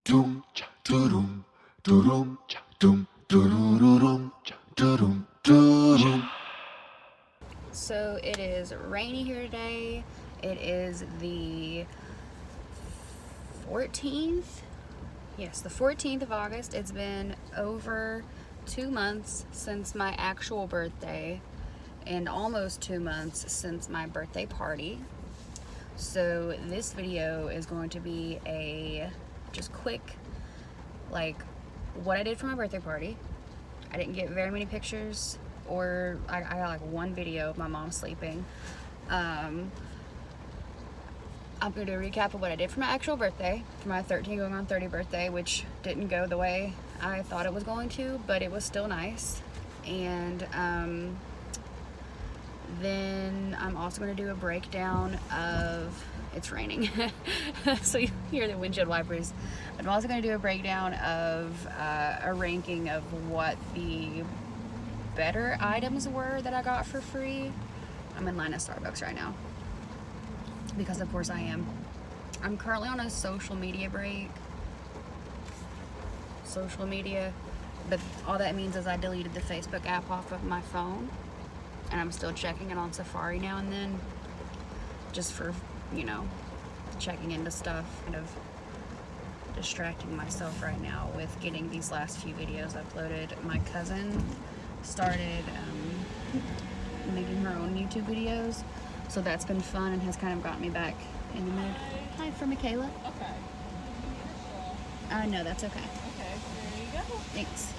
Doom cha doom doom cha doom doom cha doom doom. So it is rainy here today. It is the 14th. Yes, the 14th of August. It's been over 2 months since my actual birthday and almost 2 months since my birthday party. So this video is going to be a just quick, like, what I did for my birthday party. I didn't get very many pictures, or I got like one video of my mom sleeping. I'm going to do a recap of what I did for my actual birthday, for my 13 going on 30 birthday, which didn't go the way I thought it was going to, but it was still nice. And then I'm also going to do a breakdown of, it's raining, so you hear the windshield wipers. I'm also going to do a breakdown of a ranking of what the better items were that I got for free. I'm in line at Starbucks right now, because of course I am. I'm currently on a social media break. Social media, but all that means is I deleted the Facebook app off of my phone, and I'm still checking it on Safari now and then, just for, you know, checking into stuff, kind of distracting myself right now with getting these last few videos uploaded. My cousin started making her own YouTube videos, so that's been fun and has kind of got me back in the mood. Hi, for Michaela. Okay. No, that's okay. Okay, there you go. Thanks.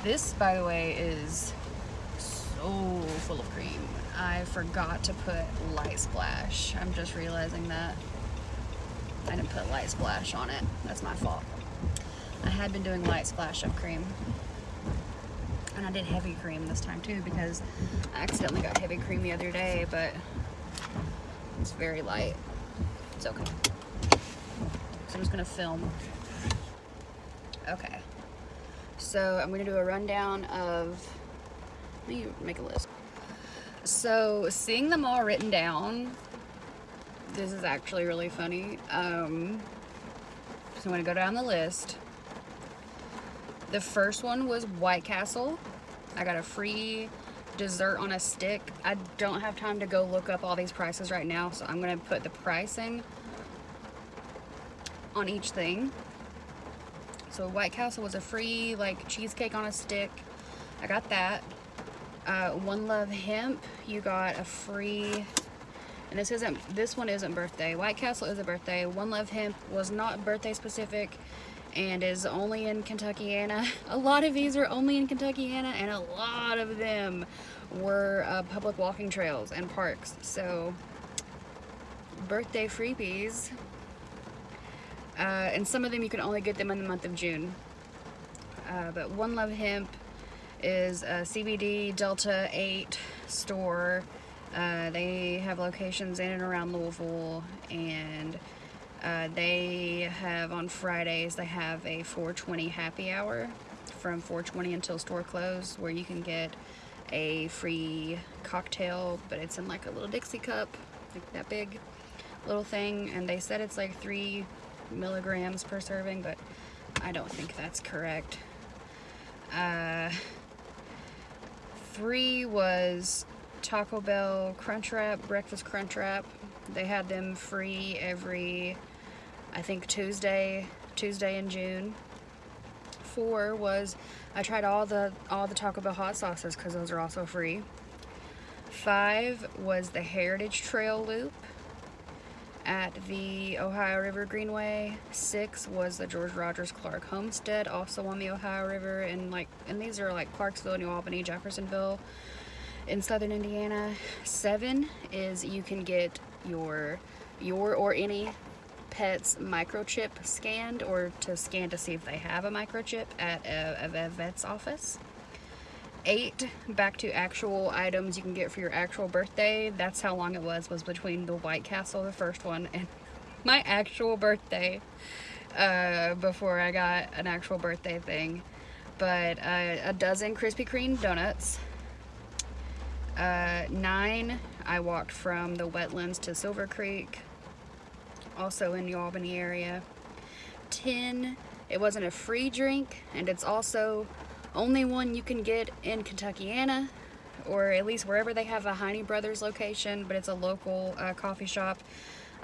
This, by the way, is so full of cream. I forgot to put Light Splash. I'm just realizing that I didn't put Light Splash on it. That's my fault. I had been doing Light Splash of cream. And I did heavy cream this time too, because I accidentally got heavy cream the other day, but it's very light. It's okay. So I'm just gonna film. Okay. So I'm gonna do a rundown of, let me make a list. So seeing them all written down, this is actually really funny. So I'm gonna go down the list. The first one was White Castle. I got a free dessert on a stick. I don't have time to go look up all these prices right now, so I'm gonna put the pricing on each thing. So White Castle was a free, like, cheesecake on a stick. I got that. One Love Hemp, you got a free, and this one isn't birthday. White Castle is a birthday. One Love Hemp was not birthday specific and is only in Kentuckiana. A lot of these are only in Kentuckiana, and a lot of them were public walking trails and parks. So birthday freebies, and some of them you can only get them in the month of June. But One Love Hemp is a CBD Delta 8 store. They have locations in and around Louisville, and they have, on Fridays, they have a 420 happy hour from 420 until store close, where you can get a free cocktail, but it's in like a little Dixie cup, like that big little thing, and they said it's like 3 milligrams per serving, but I don't think that's correct. 3 was Taco Bell Crunchwrap, Breakfast Crunchwrap. They had them free every, I think, Tuesday in June. 4 was, I tried all the Taco Bell hot sauces because those are also free. 5 was the Heritage Trail Loop at the Ohio River Greenway. 6 was the George Rogers Clark Homestead, also on the Ohio River, and these are like Clarksville, New Albany, Jeffersonville in southern Indiana. 7 is you can get your or any pet's microchip scanned, or to scan to see if they have a microchip at a vet's office. 8, back to actual items you can get for your actual birthday. That's how long it was between the White Castle, the first one, and my actual birthday, before I got an actual birthday thing. But a dozen Krispy Kreme donuts. 9, I walked from the Wetlands to Silver Creek, also in the Albany area. 10. It wasn't a free drink, and it's also only one you can get in Kentuckiana, or at least wherever they have a Heine Brothers location, but it's a local coffee shop.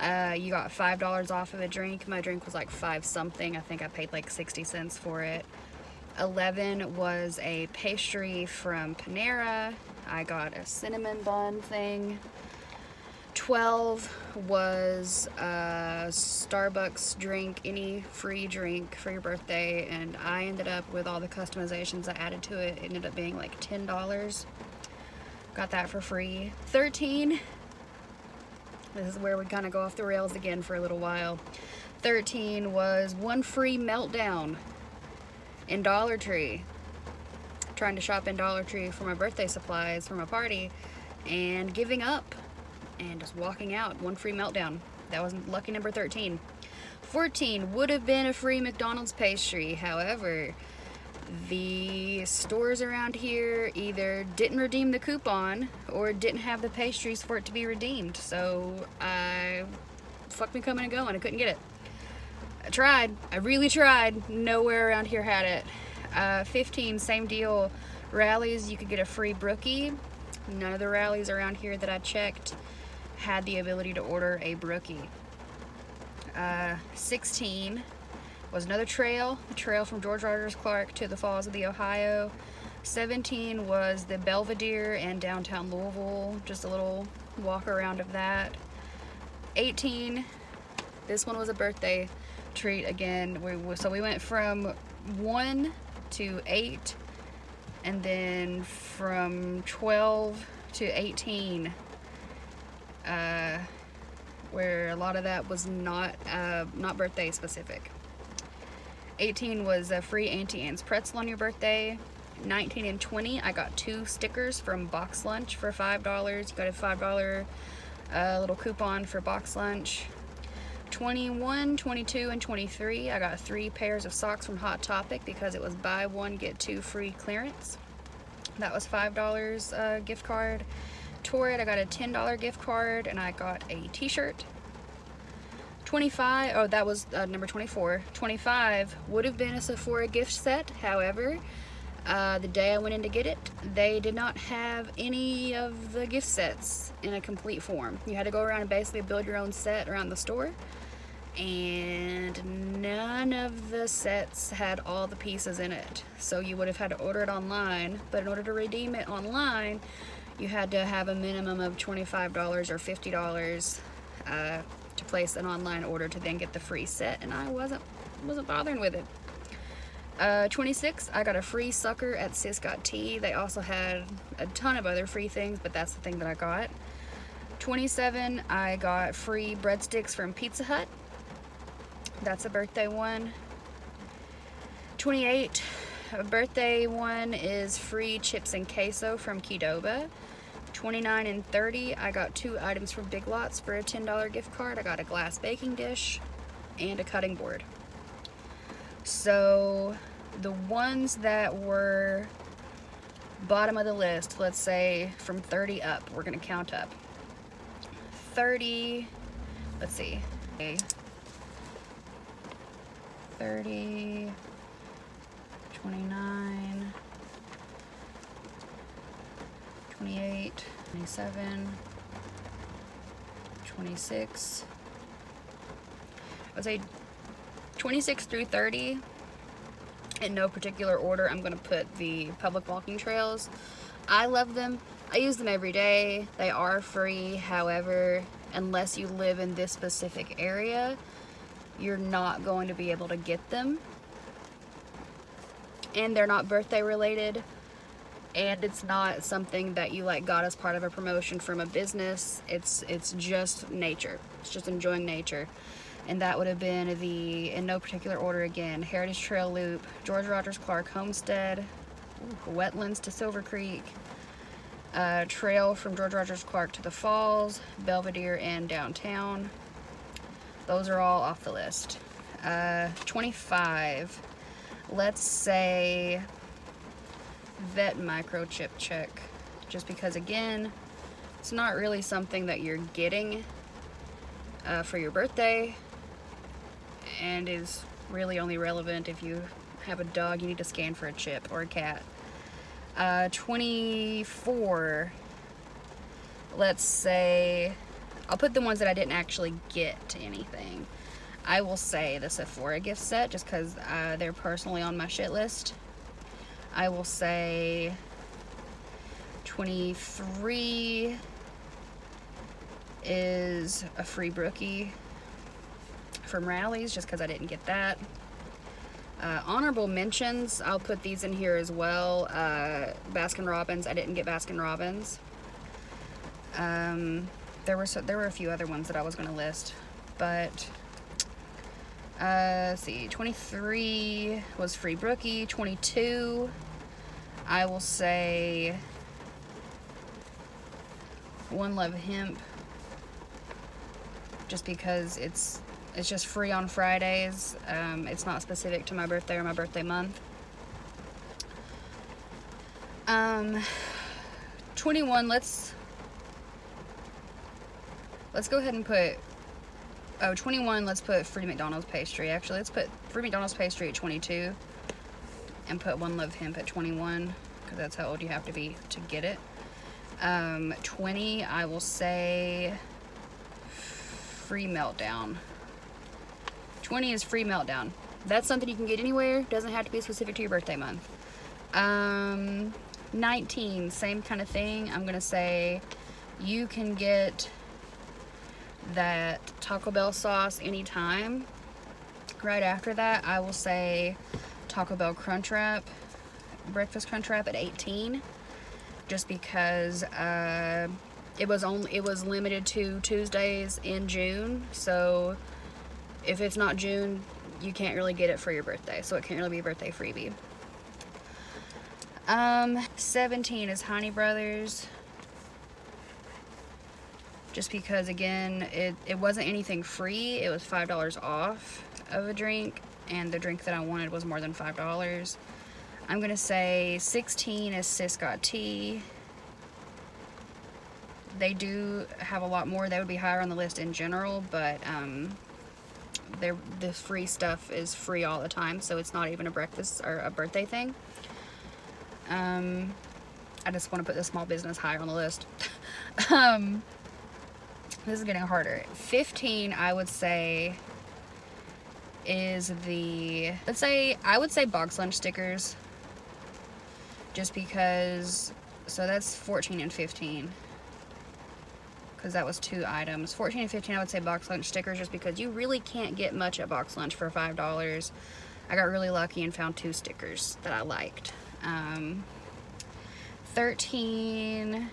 You got $5 off of a drink. My drink was like 5 something. I think I paid like 60 cents for it. 11 was a pastry from Panera. I got a cinnamon bun thing. 12 was a Starbucks drink, any free drink for your birthday, and I ended up with all the customizations I added to it. It ended up being like $10. Got that for free. 13, this is where we kind of go off the rails again for a little while. 13 was one free meltdown in Dollar Tree. Trying to shop in Dollar Tree for my birthday supplies for my party and giving up and just walking out. One free meltdown. That was lucky number 13. 14 would have been a free McDonald's pastry. However, the stores around here either didn't redeem the coupon or didn't have the pastries for it to be redeemed. So fucked me coming and going. I couldn't get it. I tried. I really tried. Nowhere around here had it. 15, same deal. Rallies, you could get a free brookie. None of the rallies around here that I checked had the ability to order a brookie. 16 was another trail, a trail from George Rogers Clark to the Falls of the Ohio. 17 was the Belvedere in downtown Louisville, just a little walk around of that. 18, this one was a birthday treat again. So we went from 1 to 8, and then from 12 to 18, where a lot of that was not birthday specific. 18 was a free Auntie Anne's pretzel on your birthday. 19 and 20, I got 2 stickers from Box Lunch for $5. You got a $5 little coupon for Box Lunch. 21, 22, and 23, I got 3 pairs of socks from Hot Topic because it was buy one, get 2 free clearance. That was $5 gift card. Toward, I got a $10 gift card, and I got a t-shirt. 25, oh, that was number 24. 25 would have been a Sephora gift set. However, the day I went in to get it, they did not have any of the gift sets in a complete form. You had to go around and basically build your own set around the store, and none of the sets had all the pieces in it. So you would have had to order it online, but in order to redeem it online, you had to have a minimum of $25 or $50 to place an online order to then get the free set, and I wasn't bothering with it. 26, I got a free sucker at Sis Got Tea. They also had a ton of other free things, but that's the thing that I got. 27, I got free breadsticks from Pizza Hut. That's a birthday one. 28, a birthday one is free chips and queso from Qdoba. 29 and 30, I got 2 items from Big Lots for a $10 gift card. I got a glass baking dish and a cutting board. So the ones that were bottom of the list, let's say from 30 up, we're gonna count up. 30, let's see, 30, 29, 28, 27, 26, I would say 26 through 30, in no particular order. I'm going to put the public walking trails. I love them. I use them every day. They are free. However, unless you live in this specific area, you're not going to be able to get them. And they're not birthday related. And it's not something that you like got as part of a promotion from a business. It's just nature. It's just enjoying nature. And that would have been the, in no particular order again, Heritage Trail Loop, George Rogers Clark Homestead, Wetlands to Silver Creek, Trail from George Rogers Clark to the Falls, Belvedere, and Downtown. Those are all off the list. 25, let's say vet microchip check, just because again, it's not really something that you're getting for your birthday, and is really only relevant if you have a dog, you need to scan for a chip, or a cat. 24, let's say, I'll put the ones that I didn't actually get anything. I will say the Sephora gift set, just because they're personally on my shit list. I will say 23 is a free brookie from Rally's, just because I didn't get that. Honorable mentions, I'll put these in here as well. Baskin Robbins, I didn't get Baskin Robbins. There were a few other ones that I was going to list, but let's see, 23 was free brookie. 22, I will say One Love Hemp, just because it's just free on Fridays. It's not specific to my birthday or my birthday month. 21, let's go ahead and put, 21, let's put free McDonald's pastry. Actually, let's put free McDonald's pastry at 22 and put One Love Hemp at 21, because that's how old you have to be to get it. 20, I will say Free Meltdown. 20 is Free Meltdown. That's something you can get anywhere. Doesn't have to be specific to your birthday month. 19, same kind of thing. I'm gonna say you can get that Taco Bell sauce anytime. Right after that, I will say Taco Bell Crunch Wrap, breakfast Crunch Wrap at 18, just because it was limited to Tuesdays in June. So if it's not June, you can't really get it for your birthday, so it can't really be a birthday freebie. 17 is Honey Brothers, just because, again, it wasn't anything free. It was $5 off of a drink, and the drink that I wanted was more than $5. I'm gonna say 16 is Sis Got Tea. They do have a lot more. They would be higher on the list in general, but the free stuff is free all the time, so it's not even a breakfast or a birthday thing. I just want to put the small business higher on the list. This is getting harder. 15, I would say, is I would say box lunch stickers, just because, so that's 14 and 15, because that was 2 items. 14 and 15, I would say box lunch stickers, just because you really can't get much at box lunch for $5. I got really lucky and found 2 stickers that I liked. 13,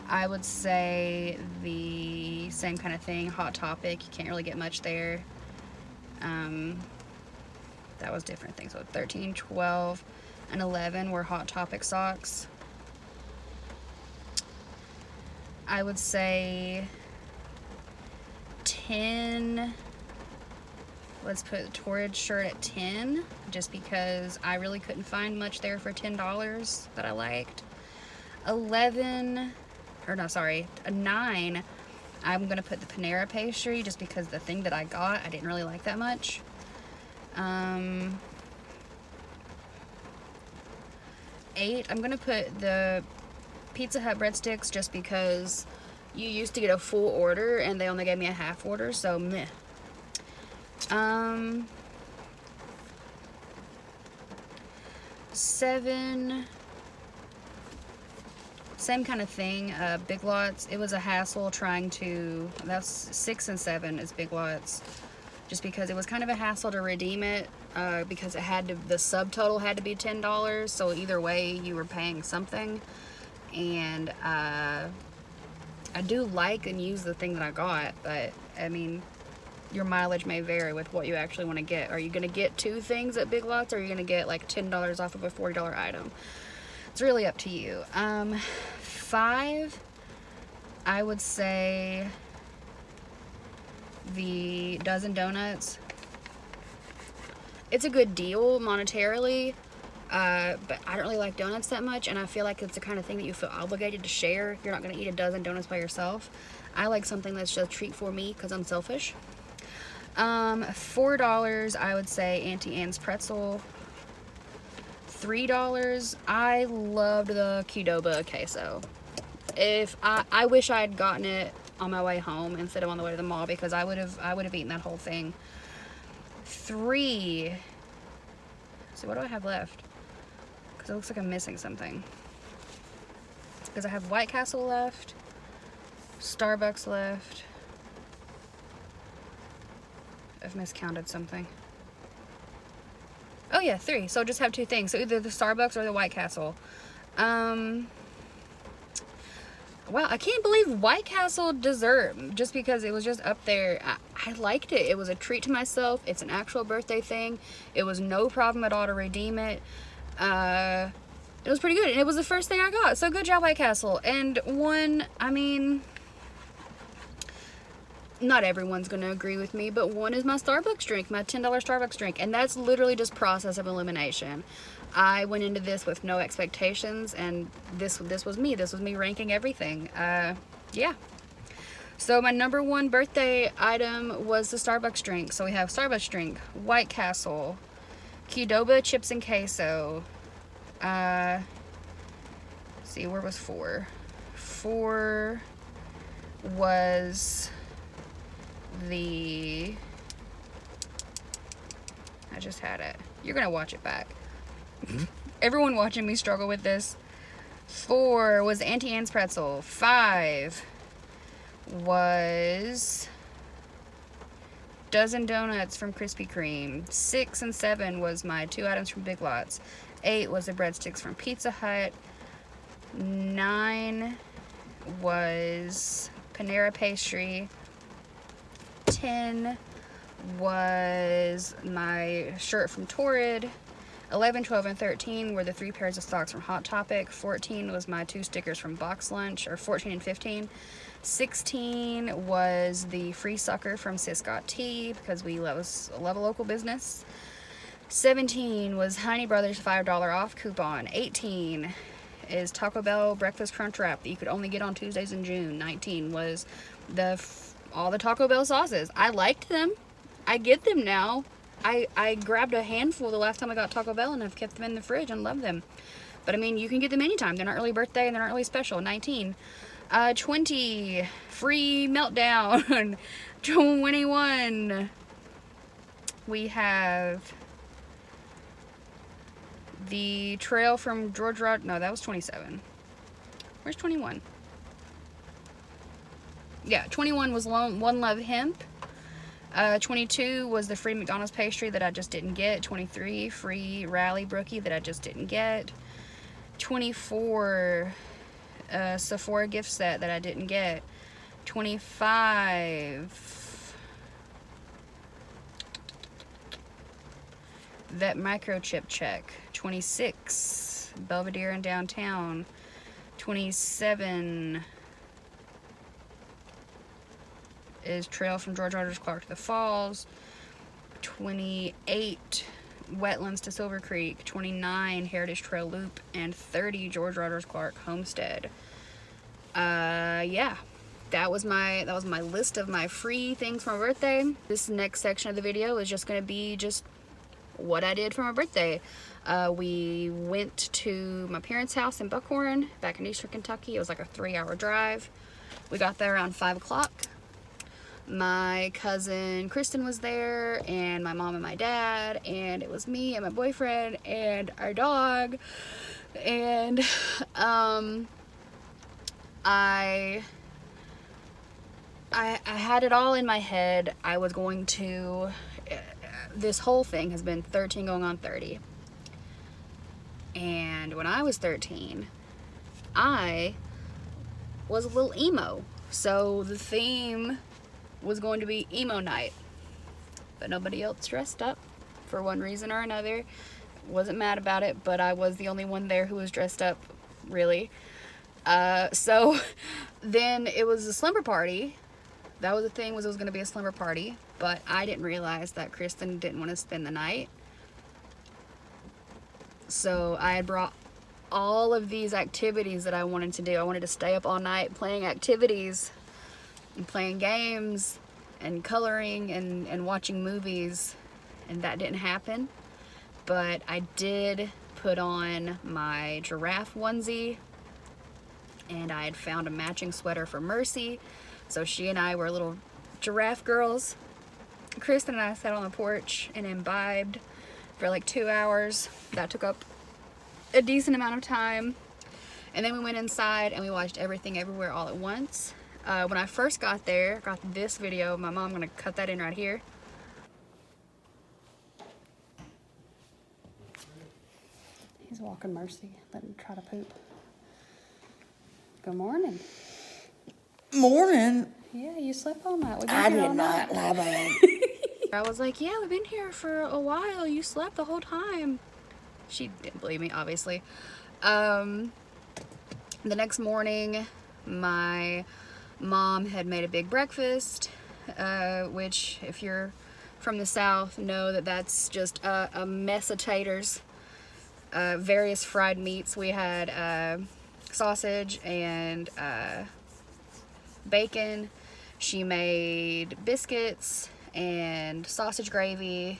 I would say the same kind of thing, Hot Topic. You can't really get much there. That was different things. So 13, 12, and 11 were Hot Topic socks. I would say 10, let's put Torrid shirt at 10, just because I really couldn't find much there for $10 that I liked. 11, or no, sorry, a 9, I'm gonna put the Panera pastry, just because the thing that I got, I didn't really like that much. 8, I'm gonna put the Pizza Hut breadsticks, just because you used to get a full order and they only gave me a half order, so meh. 7, same kind of thing, Big Lots. It was a hassle trying to, that's 6 and 7 is Big Lots, just because it was kind of a hassle to redeem it, because it had to, the subtotal had to be $10, so either way you were paying something. And I do like and use the thing that I got, but I mean, your mileage may vary with what you actually want to get. Are you going to get 2 things at Big Lots, or are you going to get like $10 off of a $40 item? It's really up to you. 5, I would say the Dozen Donuts. It's a good deal monetarily, but I don't really like donuts that much, and I feel like it's the kind of thing that you feel obligated to share. You're not going to eat a dozen donuts by yourself. I like something that's just a treat for me because I'm selfish. $4, I would say Auntie Anne's pretzel. $3, I loved the Qdoba queso. If I wish I had gotten it on my way home instead of on the way to the mall, because I would have eaten that whole thing. $3. So what do I have left? Because it looks like I'm missing something. Because I have White Castle left, Starbucks left. I've miscounted something. Oh yeah, 3. So I just have 2 things. So either the Starbucks or the White Castle. Wow, I can't believe White Castle dessert, just because it was just up there. I liked it. It was a treat to myself. It's an actual birthday thing. It was no problem at all to redeem it. It was pretty good, and it was the first thing I got. So good job, White Castle. And one, I mean, not everyone's going to agree with me, but one is my Starbucks drink, my $10 Starbucks drink. And that's literally just process of elimination. I went into this with no expectations, and this was me. This was me ranking everything. Yeah. So my number 1 birthday item was the Starbucks drink. So we have Starbucks drink, White Castle, Qdoba chips and queso. See, where was 4? 4 was the... I just had it. You're gonna watch it back. Everyone watching me struggle with this. 4 was Auntie Anne's pretzel. 5 was Dozen Donuts from Krispy Kreme. 6 and 7 was my 2 items from Big Lots. 8 was the breadsticks from Pizza Hut. 9 was Panera pastry. 10 was my shirt from Torrid. 11, 12, and 13 were the 3 pairs of socks from Hot Topic. 14 was my 2 stickers from Box Lunch, or 14 and 15. 16 was the free sucker from Sis Got Tea, because we love a local business. 17 was Honey Brothers $5 off coupon. 18 is Taco Bell Breakfast Crunch Wrap that you could only get on Tuesdays in June. 19 was all the Taco Bell sauces. I liked them. I get them now. I grabbed a handful the last time I got Taco Bell, and I've kept them in the fridge and love them. But I mean, you can get them anytime. They're not really birthday and they're not really special. 19. 20. Free Meltdown. 21. We have the trail from George Rod. No, that was 27. Where's 21? Yeah, 21 was One Love Hemp. 22 was the free McDonald's pastry that I just didn't get. 23, free Rally Brookie that I just didn't get. 24, Sephora gift set that I didn't get. 25, that microchip check. 26, Belvedere in downtown. 27 is Trail from George Rogers Clark to the Falls. 28, Wetlands to Silver Creek. 29, Heritage Trail Loop. And 30, George Rogers Clark Homestead. Yeah, that was my list of my free things for my birthday. This next section of the video is just going to be just what I did for my birthday. We went to my parents' house in Buckhorn, back in Eastern Kentucky. It was like a 3-hour drive. We got there around 5 o'clock. My cousin Kristen was there, and my mom and my dad, and it was me and my boyfriend and our dog. And I had it all in my head. I was going to, this whole thing has been 13 going on 30. And when I was 13, I was a little emo. So the theme was going to be emo night, but nobody else dressed up for one reason or another. Wasn't mad about it, but I was the only one there who was dressed up, really. So then it was a slumber party. That was the thing, was it was going to be a slumber party, but I didn't realize that Kristen didn't want to spend the night. So I had brought all of these activities that I wanted to do. I wanted to stay up all night playing activities and playing games and coloring and watching movies, and that didn't happen. But I did put on my giraffe onesie, and I had found a matching sweater for Mercy, so she and I were little giraffe girls. Kristen and I sat on the porch and imbibed for like 2 hours. That took up a decent amount of time. And then we went inside and we watched Everything Everywhere All at Once. When I first got there, got this video. My mom, I'm gonna cut that in right here. He's walking Mercy, letting him try to poop. Good morning. Morning. Yeah, you slept all night. We've been I here all did night. not lie bad. I was like, yeah, we've been here for a while. You slept the whole time. She didn't believe me, obviously. The next morning, my mom had made a big breakfast, which, if you're from the South, know that that's just a mess of taters. Various fried meats. We had sausage and bacon. She made biscuits and sausage gravy,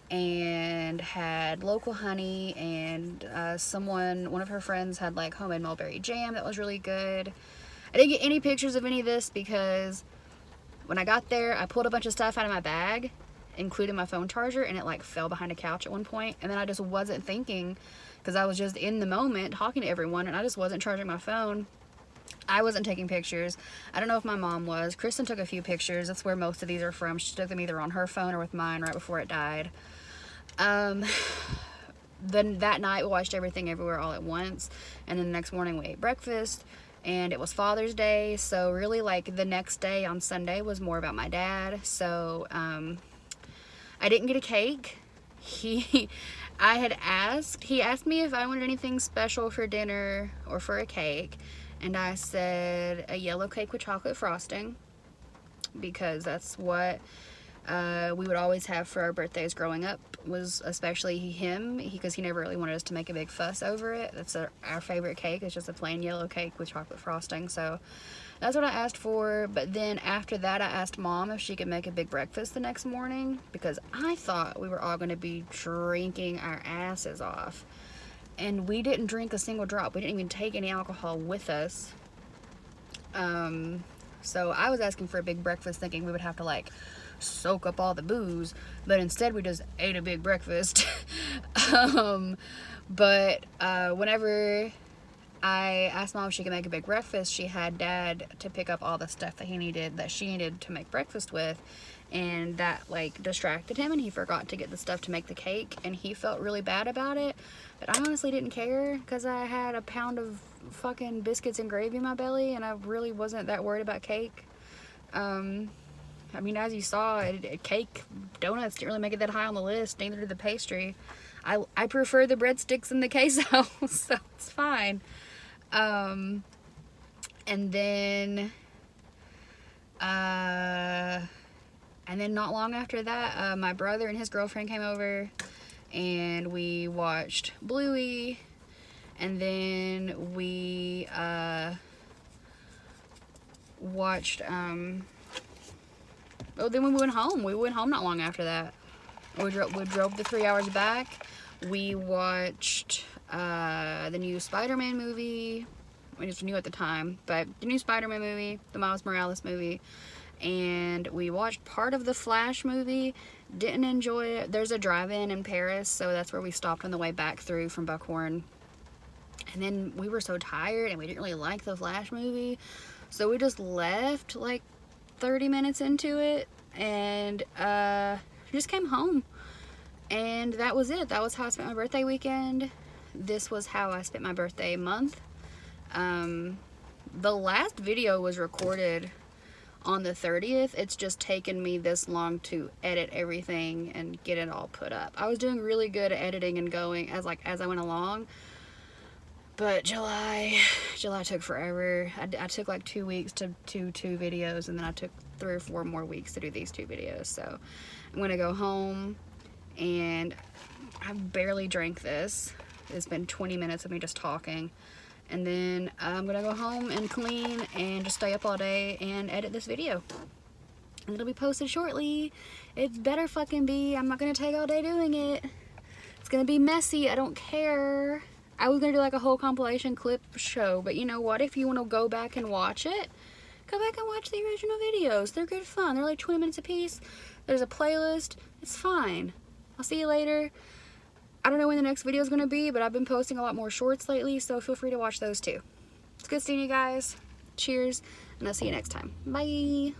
and had local honey, and one of her friends had like homemade mulberry jam that was really good. I didn't get any pictures of any of this because when I got there, I pulled a bunch of stuff out of my bag, including my phone charger, and it like fell behind a couch at one point, and then I just wasn't thinking because I was just in the moment talking to everyone, and I just wasn't charging my phone. I wasn't taking pictures. I don't know if my mom was. Kristen took a few pictures. That's where most of these are from. She took them either on her phone or with mine right before it died. Then that night we watched Everything Everywhere All at Once, and then the next morning we ate breakfast, and it was Father's Day, so really like the next day on Sunday was more about my dad. So I didn't get a cake. He asked me if I wanted anything special for dinner or for a cake, and I said a yellow cake with chocolate frosting, because that's what we would always have for our birthdays growing up, was especially him, because he never really wanted us to make a big fuss over it. That's our favorite cake. It's just a plain yellow cake with chocolate frosting. So that's what I asked for. But then after that, I asked Mom if she could make a big breakfast the next morning, because I thought we were all going to be drinking our asses off. And we didn't drink a single drop. We didn't even take any alcohol with us. So I was asking for a big breakfast thinking we would have to like soak up all the booze, but instead we just ate a big breakfast. But whenever I asked Mom if she could make a big breakfast, she had Dad to pick up all the stuff that she needed to make breakfast with, and that like distracted him, and he forgot to get the stuff to make the cake, and he felt really bad about it. But I honestly didn't care, because I had a pound of fucking biscuits and gravy in my belly, and I really wasn't that worried about cake. I mean, as you saw, cake, donuts didn't really make it that high on the list, neither did the pastry. I prefer the breadsticks and the queso, so it's fine. And then not long after that, my brother and his girlfriend came over, and we watched Bluey, and then we watched then we went home. We went home not long after that. We drove the 3 hours back. We watched the new Spider-Man movie. It was new at the time, but the new Spider-Man movie, the Miles Morales movie, and we watched part of the Flash movie. Didn't enjoy it. There's a drive-in in Paris, so that's where we stopped on the way back through from Buckhorn. And then we were so tired, and we didn't really like the Flash movie, so we just left like 30 minutes into it, and just came home. And that was it. That was how I spent my birthday weekend. This was how I spent my birthday month. The last video was recorded on the 30th. It's just taken me this long to edit everything and get it all put up. I was doing really good at editing and going as I went along, but July took forever. I took like 2 weeks to do 2 videos, and then I took 3 or 4 more weeks to do these 2 videos. So I'm gonna go home, and I barely drank this. It's been 20 minutes of me just talking. And then I'm gonna go home and clean and just stay up all day and edit this video. and it'll be posted shortly. It better fucking be. I'm not gonna take all day doing it. It's gonna be messy. I don't care. I was gonna do like a whole compilation clip show, but you know what? If you want to go back and watch it, go back and watch the original videos. They're good fun. They're like 20 minutes a piece. There's a playlist. It's fine. I'll see you later. I don't know when the next video is going to be, but I've been posting a lot more shorts lately, so feel free to watch those too. It's good seeing you guys. Cheers, and I'll see you next time. Bye.